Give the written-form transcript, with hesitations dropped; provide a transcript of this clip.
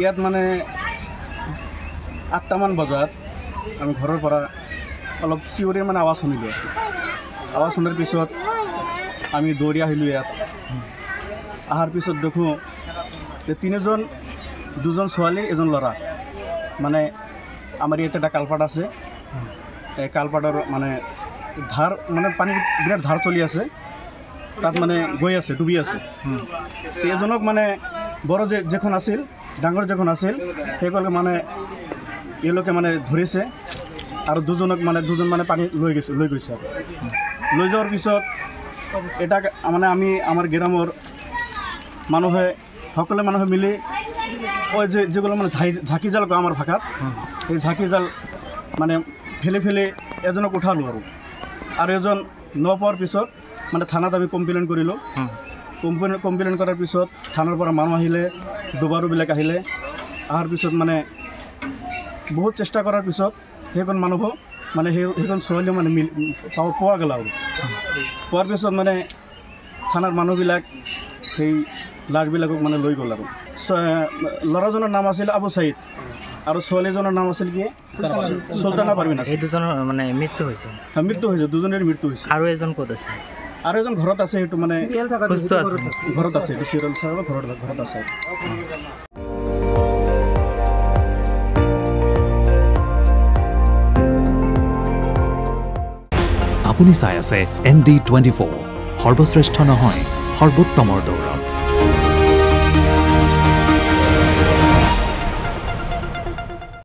ইয়াত মানে 8টামান বজাত আমি ঘৰৰ পৰা অলপ চিঞৰিৰ মানে আৱাজ শুনিলোঁ। আৱাজ শুনাৰ পিছত আমি দৌৰি আহিলোঁ ইয়াত। অহাৰ পিছত দেখোঁ যে 3জন, 2জন ছোৱালী, 1জন ল'ৰা। মানে আমাৰ ইয়াত এটা কালপাট আছে, এই কালপাটৰ মানে ধাৰ মানে পানীৰ বিৰাট ধাৰ চলি আছে, তাত মানে গৈ আছে, ডুবি আছে। এজনক মানে বড় যেখন আছিল, ডাঙৰ যেখন আছিল, সেইসকলে মানে এওঁলোকে মানে ধৰিছে আৰু দুজন মানে পানী লৈ গৈছে আৰু লৈ যোৱাৰ পিছত এটা মানে আমি আমাৰ গ্ৰামৰ সকলো মানুহে মিলি ওই যেগুলো মানে ঝাঁকি জাল কয় আমাৰ ভাষাত, এই ঝাঁকি জাল মানে ফেলে এজনক উঠালোঁ আৰু এজন পোৱাৰ পিছত মানে থানাত আমি কমপ্লেইন কৰিলোঁ। কমপ্লেইন কৰাৰ পিছত থানাৰ পৰা মানুহ আহিলে, ডুবাৰুবিলাক আহিলে। অহাৰ পিছত মানে বহুত চেষ্টা কৰাৰ পিছত সেইখন মানুহক মানে সেইখন ছোৱালী মানে পোৱা গ'ল আৰু পোৱাৰ পিছত মানে থানাৰ মানুহবিলাক সেই লাশবিলাকক মানে লৈ গ'ল আৰু ল'ৰাজনৰ নাম আছিল আবু ছাইদ আৰু ছোৱালীজনৰ নাম আছিল কি সুলতানা পাৰভিন। এই দুজনৰ মানে মৃত্যু হৈছে? মৃত্যু হৈছে, দুজনেৰ মৃত্যু হৈছে। আৰু এজন ক'ত আছে? আৰু এজন ঘৰত আছে, সেইটো মানে সুস্থ আছে, ঘৰত আছে, এইটো চিৰিয়েল চাব ঘৰত আছে। আপুনি চাই আছে ND24, সৰ্বশ্ৰেষ্ঠ নহয় সৰ্বোত্তমৰ দৌৰা।